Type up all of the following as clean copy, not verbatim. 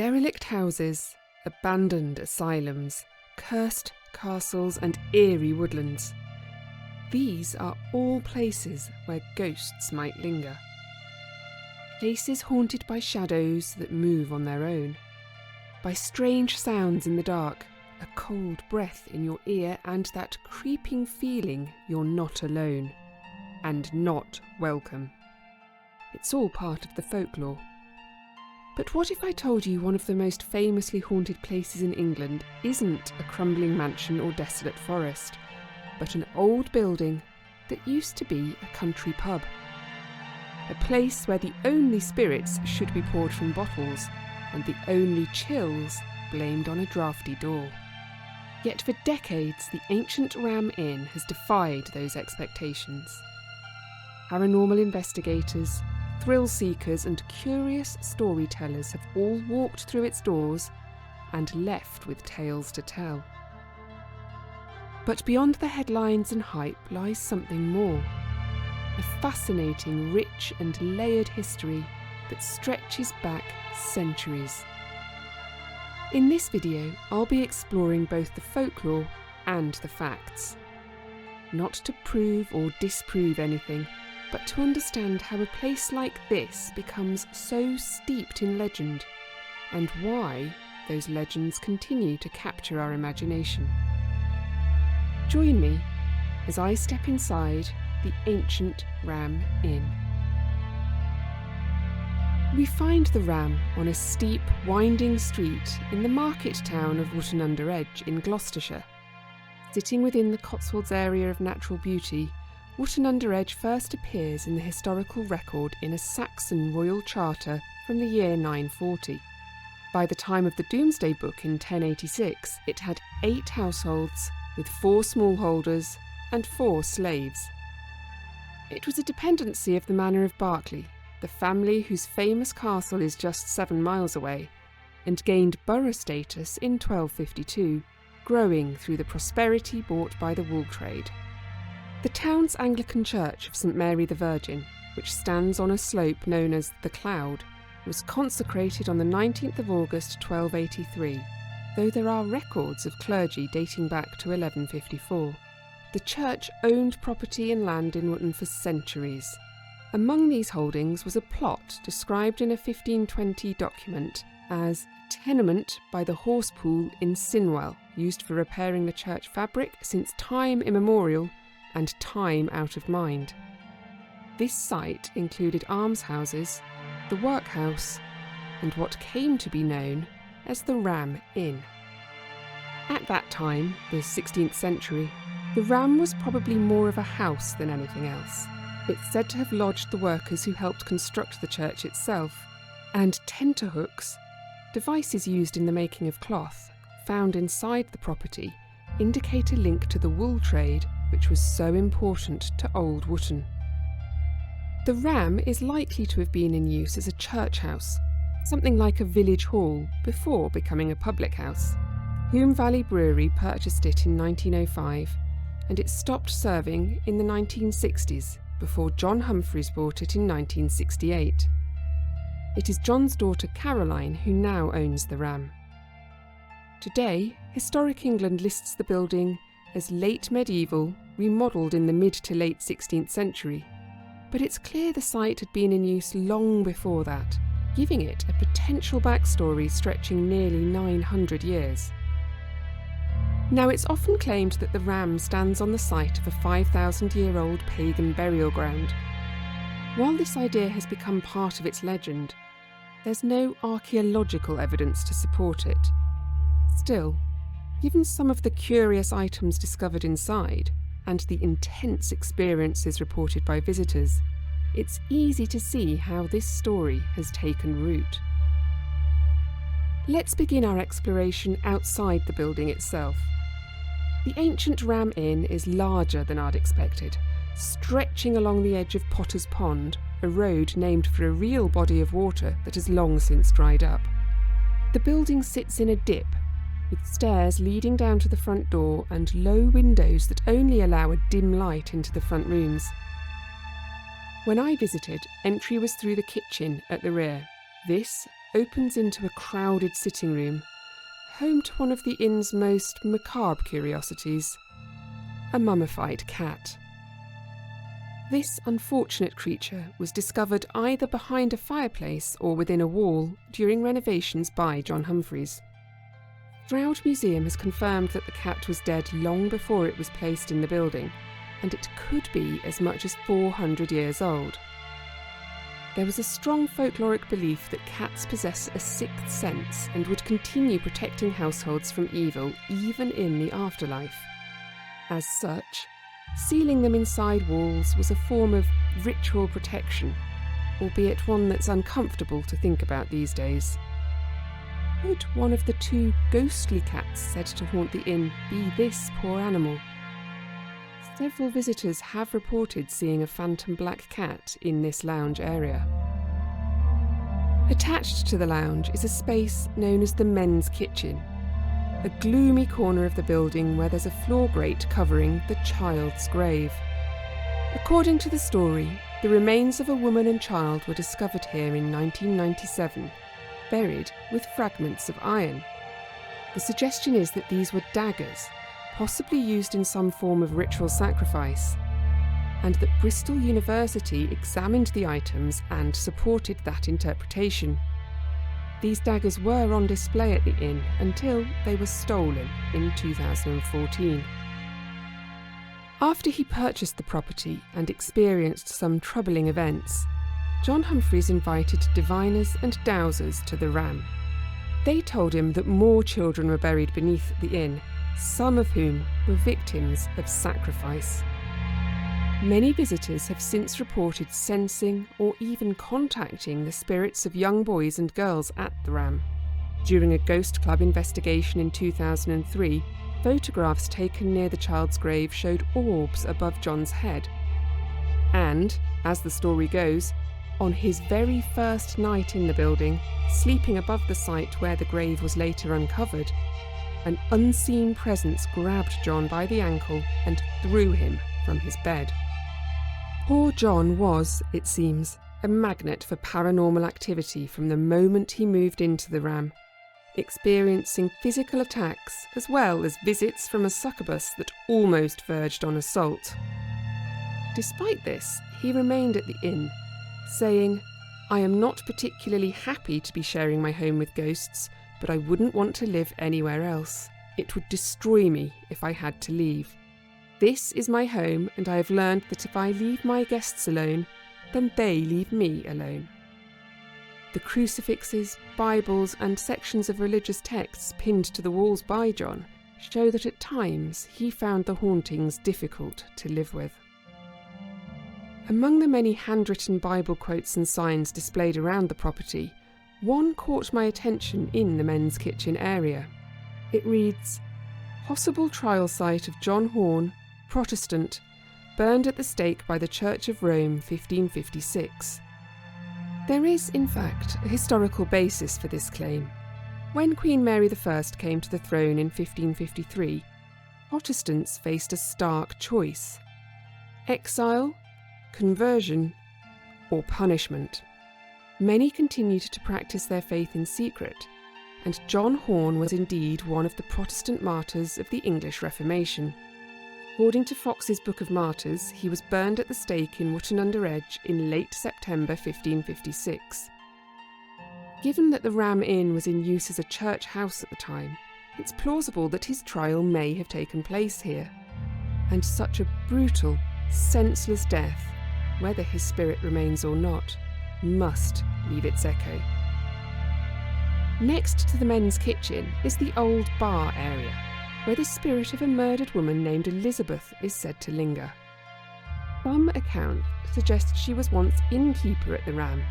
Derelict houses, abandoned asylums, cursed castles and eerie woodlands. These are all places where ghosts might linger. Places haunted by shadows that move on their own, by strange sounds in the dark, a cold breath in your ear and that creeping feeling you're not alone and not welcome. It's all part of the folklore. But what if I told you one of the most famously haunted places in England isn't a crumbling mansion or desolate forest, but an old building that used to be a country pub? A place where the only spirits should be poured from bottles and the only chills blamed on a draughty door. Yet for decades, the ancient Ram Inn has defied those expectations. Paranormal investigators, thrill seekers and curious storytellers have all walked through its doors and left with tales to tell. But beyond the headlines and hype lies something more. A fascinating, rich and layered history that stretches back centuries. In this video, I'll be exploring both the folklore and the facts. Not to prove or disprove anything, but to understand how a place like this becomes so steeped in legend, and why those legends continue to capture our imagination. Join me as I step inside the ancient Ram Inn. We find the Ram on a steep, winding street in the market town of Wotton-under-Edge in Gloucestershire. Sitting within the Cotswolds area of natural beauty, Wotton-under-Edge first appears in the historical record in a Saxon royal charter from the year 940. By the time of the Domesday Book in 1086, it had 8 households with 4 smallholders and 4 slaves. It was a dependency of the Manor of Berkeley, the family whose famous castle is just 7 miles away, and gained borough status in 1252, growing through the prosperity brought by the wool trade. The town's Anglican church of St Mary the Virgin, which stands on a slope known as the Cloud, was consecrated on the 19th of August 1283, though there are records of clergy dating back to 1154. The church owned property and land in Wotton for centuries. Among these holdings was a plot described in a 1520 document as a tenement by the horse pool in Sinwell, used for repairing the church fabric since time immemorial and time out of mind. This site included almshouses, the workhouse, and what came to be known as the Ram Inn. At that time, the 16th century, the Ram was probably more of a house than anything else. It's said to have lodged the workers who helped construct the church itself, and tenterhooks, devices used in the making of cloth, found inside the property, indicate a link to the wool trade, which was so important to Old Wotton. The Ram is likely to have been in use as a church house, something like a village hall before becoming a public house. Hume Valley Brewery purchased it in 1905, and it stopped serving in the 1960s before John Humphries bought it in 1968. It is John's daughter Caroline who now owns the Ram. Today, Historic England lists the building as late medieval, remodelled in the mid to late 16th century, but it's clear the site had been in use long before that, giving it a potential backstory stretching nearly 900 years. Now, it's often claimed that the Ram stands on the site of a 5,000-year-old pagan burial ground. While this idea has become part of its legend, there's no archaeological evidence to support it. Still, given some of the curious items discovered inside and the intense experiences reported by visitors, it's easy to see how this story has taken root. Let's begin our exploration outside the building itself. The ancient Ram Inn is larger than I'd expected, stretching along the edge of Potter's Pond, a road named for a real body of water that has long since dried up. The building sits in a dip, with stairs leading down to the front door and low windows that only allow a dim light into the front rooms. When I visited, entry was through the kitchen at the rear. This, opens into a crowded sitting room, home to one of the inn's most macabre curiosities, a mummified cat. This unfortunate creature was discovered either behind a fireplace or within a wall during renovations by John Humphries. Stroud Museum has confirmed that the cat was dead long before it was placed in the building, and it could be as much as 400 years old. There was a strong folkloric belief that cats possess a sixth sense and would continue protecting households from evil even in the afterlife. As such, sealing them inside walls was a form of ritual protection, albeit one that's uncomfortable to think about these days. Could one of the two ghostly cats said to haunt the inn be this poor animal? Several visitors have reported seeing a phantom black cat in this lounge area. Attached to the lounge is a space known as the men's kitchen, a gloomy corner of the building where there's a floor grate covering the child's grave. According to the story, the remains of a woman and child were discovered here in 1997, buried with fragments of iron. The suggestion is that these were daggers, possibly used in some form of ritual sacrifice, and that Bristol University examined the items and supported that interpretation. These daggers were on display at the inn until they were stolen in 2014. After he purchased the property and experienced some troubling events, John Humphries invited diviners and dowsers to the Ram. They told him that more children were buried beneath the inn, some of whom were victims of sacrifice. Many visitors have since reported sensing or even contacting the spirits of young boys and girls at the Ram. During a ghost club investigation in 2003, photographs taken near the child's grave showed orbs above John's head. And, as the story goes, on his very first night in the building, sleeping above the site where the grave was later uncovered, an unseen presence grabbed John by the ankle and threw him from his bed. Poor John was, it seems, a magnet for paranormal activity from the moment he moved into the Ram, experiencing physical attacks as well as visits from a succubus that almost verged on assault. Despite this, he remained at the inn, saying, "I am not particularly happy to be sharing my home with ghosts, but I wouldn't want to live anywhere else. It would destroy me if I had to leave. This is my home, and I have learned that if I leave my guests alone, then they leave me alone." The crucifixes, Bibles, and sections of religious texts pinned to the walls by John show that at times he found the hauntings difficult to live with. Among the many handwritten Bible quotes and signs displayed around the property, one caught my attention in the men's kitchen area. It reads, "Possible trial site of John Horn, Protestant, burned at the stake by the Church of Rome 1556. There is, in fact, a historical basis for this claim. When Queen Mary I came to the throne in 1553, Protestants faced a stark choice: exile, conversion, or punishment. Many continued to practice their faith in secret, and John Horn was indeed one of the Protestant martyrs of the English Reformation. According to Fox's Book of Martyrs, he was burned at the stake in Wotton-under-Edge in late September 1556. Given that the Ram Inn was in use as a church house at the time, it's plausible that his trial may have taken place here. And such a brutal, senseless death, whether his spirit remains or not, must leave its echo. Next to the men's kitchen is the old bar area, where the spirit of a murdered woman named Elizabeth is said to linger. Some accounts suggest she was once innkeeper at the Ram,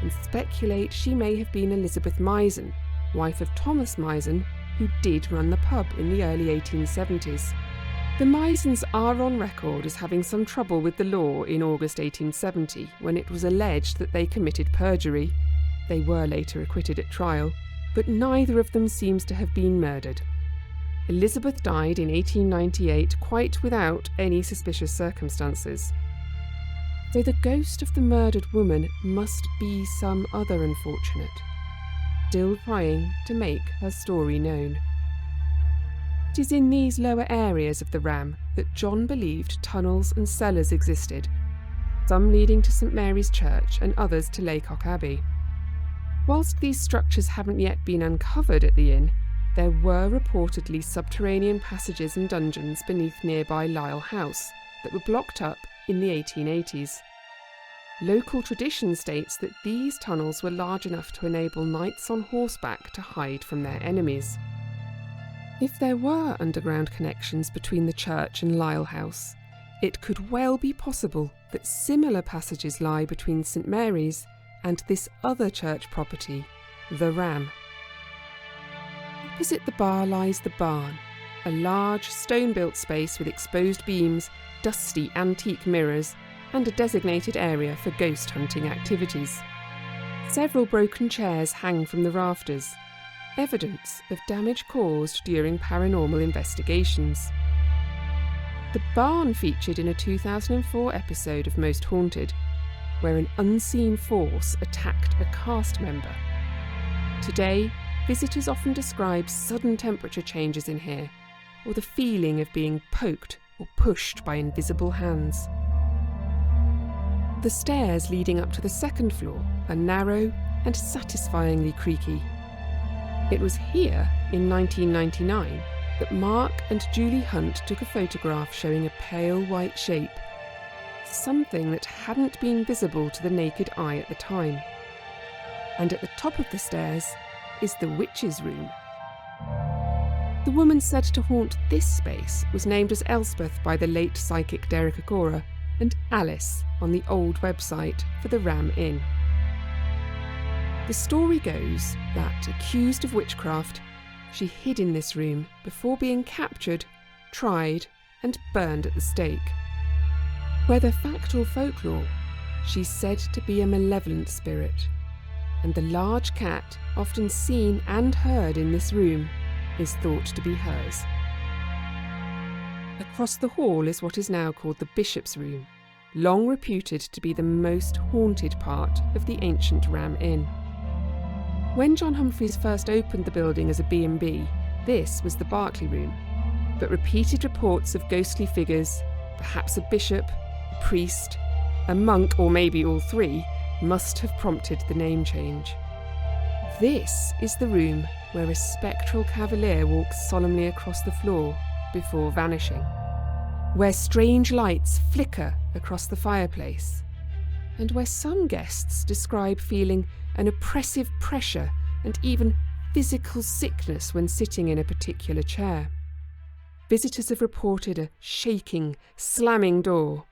and speculate she may have been Elizabeth Misen, wife of Thomas Misen, who did run the pub in the early 1870s. The Misens are on record as having some trouble with the law in August 1870, when it was alleged that they committed perjury. They were later acquitted at trial, but neither of them seems to have been murdered. Elizabeth died in 1898 quite without any suspicious circumstances. So the ghost of the murdered woman must be some other unfortunate. still trying to make her story known. It is in these lower areas of the Ram that John believed tunnels and cellars existed, some leading to St Mary's Church and others to Laycock Abbey. Whilst these structures haven't yet been uncovered at the inn, there were reportedly subterranean passages and dungeons beneath nearby Lisle House that were blocked up in the 1880s. Local tradition states that these tunnels were large enough to enable knights on horseback to hide from their enemies. If there were underground connections between the church and Lisle House, it could well be possible that similar passages lie between St Mary's and this other church property, the Ram. Opposite the bar lies the barn, a large stone-built space with exposed beams, dusty antique mirrors, and a designated area for ghost hunting activities. Several broken chairs hang from the rafters, evidence of damage caused during paranormal investigations. The barn featured in a 2004 episode of Most Haunted, where an unseen force attacked a cast member. Today, visitors often describe sudden temperature changes in here, or the feeling of being poked or pushed by invisible hands. The stairs leading up to the second floor are narrow and satisfyingly creaky. It was here, in 1999, that Mark and Julie Hunt took a photograph showing a pale white shape, something that hadn't been visible to the naked eye at the time. And at the top of the stairs is the witch's room. The woman said to haunt this space was named as Elspeth by the late psychic Derek Agora, and Alice on the old website for the Ram Inn. The story goes that, accused of witchcraft, she hid in this room before being captured, tried, and burned at the stake. Whether fact or folklore, she's said to be a malevolent spirit, and the large cat, often seen and heard in this room, is thought to be hers. Across the hall is what is now called the Bishop's Room, long reputed to be the most haunted part of the ancient Ram Inn. When John Humphries first opened the building as a B&B, this was the Berkeley Room, but repeated reports of ghostly figures, perhaps a bishop, a priest, a monk, or maybe all three, must have prompted the name change. This is the room where a spectral cavalier walks solemnly across the floor before vanishing, where strange lights flicker across the fireplace, and where some guests describe feeling an oppressive pressure and even physical sickness when sitting in a particular chair. Visitors have reported a shaking, slamming door,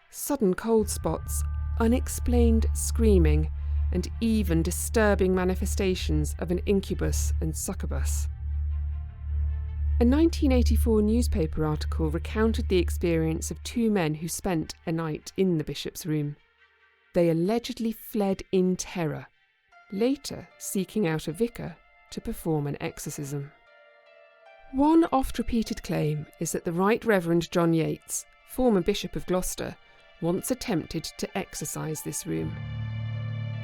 sudden cold spots, unexplained screaming, and even disturbing manifestations of an incubus and succubus. A 1984 newspaper article recounted the experience of two men who spent a night in the Bishop's Room. They allegedly fled in terror, later seeking out a vicar to perform an exorcism. One oft-repeated claim is that the Right Reverend John Yates, former Bishop of Gloucester, once attempted to exorcise this room.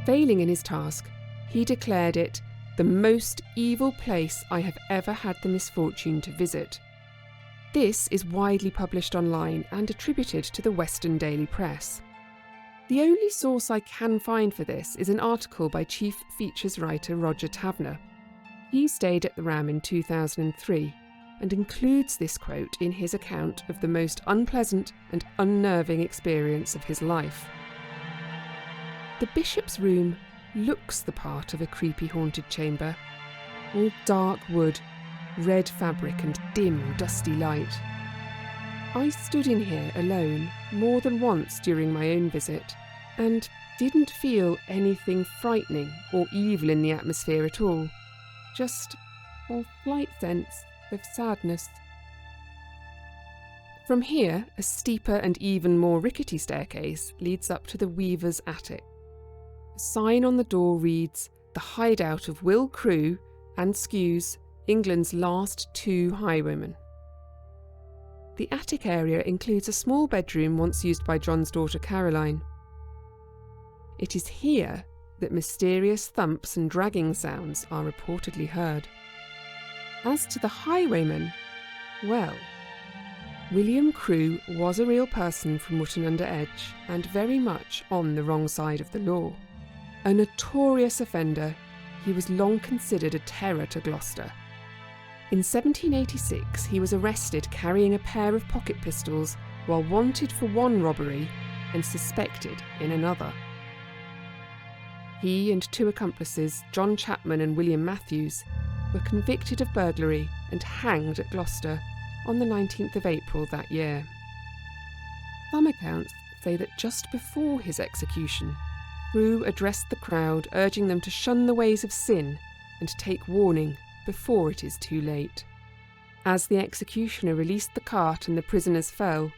Failing in his task, he declared it the most evil place I have ever had the misfortune to visit. This is widely published online and attributed to the Western Daily Press. The only source I can find for this is an article by Chief Features writer Roger Taverner. He stayed at the Ram in 2003 and includes this quote in his account of the most unpleasant and unnerving experience of his life. The Bishop's Room looks the part of a creepy haunted chamber, all dark wood, red fabric and dim, dusty light. I stood in here alone more than once during my own visit and didn't feel anything frightening or evil in the atmosphere at all, just a slight sense of sadness. From here, a steeper and even more rickety staircase leads up to the weaver's attic. A sign on the door reads, "The hideout of Will Crewe and Skews, England's last two highwaymen." The attic area includes a small bedroom once used by John's daughter Caroline. It is here that mysterious thumps and dragging sounds are reportedly heard. As to the highwayman, well, William Crewe was a real person from Wotton-under-Edge and very much on the wrong side of the law. A notorious offender, he was long considered a terror to Gloucester. In 1786, he was arrested carrying a pair of pocket pistols while wanted for one robbery and suspected in another. He and two accomplices, John Chapman and William Matthews, were convicted of burglary and hanged at Gloucester on the 19th of April that year. Some accounts say that just before his execution, Crewe addressed the crowd urging them to shun the ways of sin and take warning before it is too late. As the executioner released the cart and the prisoners fell,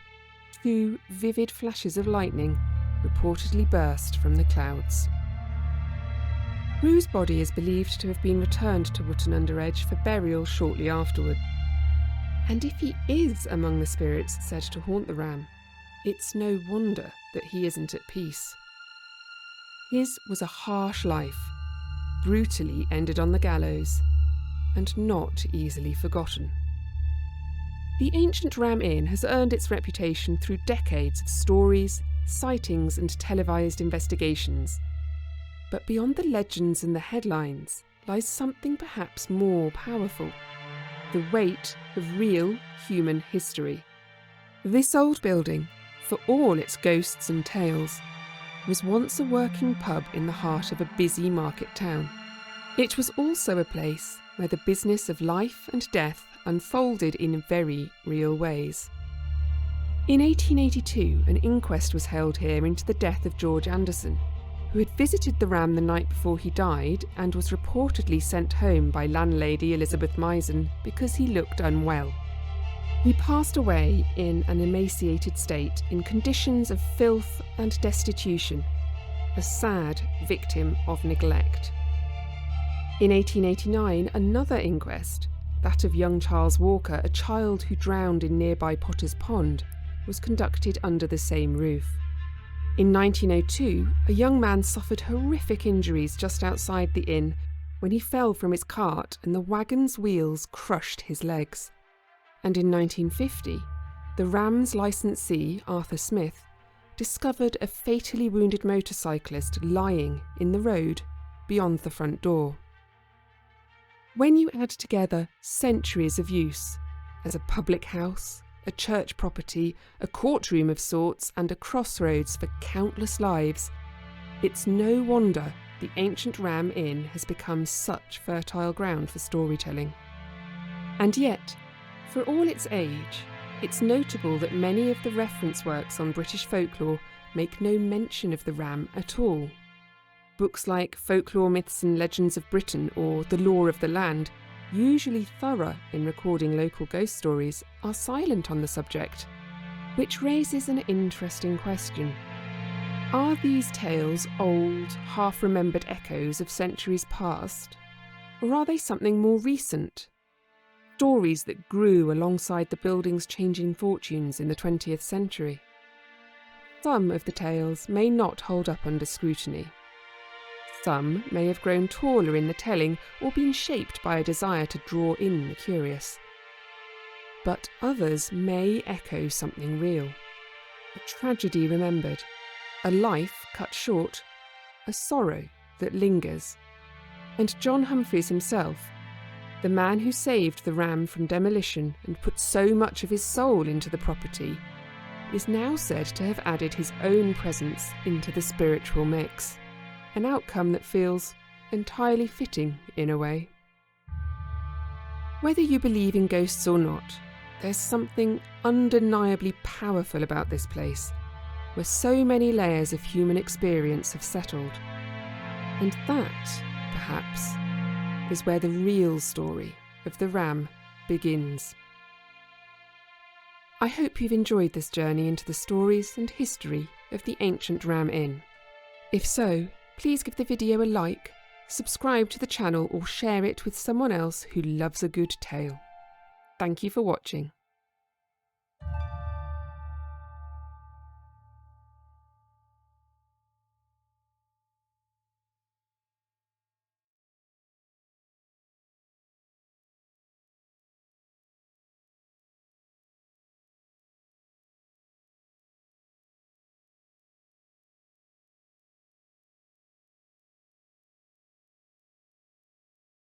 two vivid flashes of lightning reportedly burst from the clouds. Crewe's body is believed to have been returned to Wotton-under-Edge for burial shortly afterward. And if he is among the spirits said to haunt the ram, it's no wonder that he isn't at peace. His was a harsh life, brutally ended on the gallows, and not easily forgotten. The ancient Ram Inn has earned its reputation through decades of stories, sightings and televised investigations. But beyond the legends and the headlines lies something perhaps more powerful: the weight of real human history. This old building, for all its ghosts and tales, was once a working pub in the heart of a busy market town. It was also a place where the business of life and death unfolded in very real ways. In 1882, an inquest was held here into the death of George Anderson, who had visited the Ram the night before he died and was reportedly sent home by landlady Elizabeth Misen because he looked unwell. He passed away in an emaciated state in conditions of filth and destitution, a sad victim of neglect. In 1889, another inquest, that of young Charles Walker, a child who drowned in nearby Potter's Pond, was conducted under the same roof. In 1902, a young man suffered horrific injuries just outside the inn when he fell from his cart and the wagon's wheels crushed his legs. And in 1950, the Ram's licensee, Arthur Smith, discovered a fatally wounded motorcyclist lying in the road beyond the front door. When you add together centuries of use as a public house, a church property, a courtroom of sorts, and a crossroads for countless lives, it's no wonder the ancient Ram Inn has become such fertile ground for storytelling. And yet, for all its age, it's notable that many of the reference works on British folklore make no mention of the Ram at all. Books like Folklore, Myths and Legends of Britain or The Lore of the Land, usually thorough in recording local ghost stories, are silent on the subject, which raises an interesting question. Are these tales old, half-remembered echoes of centuries past? Or are they something more recent? Stories that grew alongside the building's changing fortunes in the 20th century? Some of the tales may not hold up under scrutiny. Some may have grown taller in the telling or been shaped by a desire to draw in the curious. But others may echo something real. A tragedy remembered, a life cut short, a sorrow that lingers. And John Humphries himself, the man who saved the Ram from demolition and put so much of his soul into the property, is now said to have added his own presence into the spiritual mix. An outcome that feels entirely fitting in a way. Whether you believe in ghosts or not, there's something undeniably powerful about this place, where so many layers of human experience have settled. And that, perhaps, is where the real story of the Ram begins. I hope you've enjoyed this journey into the stories and history of the ancient Ram Inn. If so, please give the video a like, subscribe to the channel or share it with someone else who loves a good tale. Thank you for watching.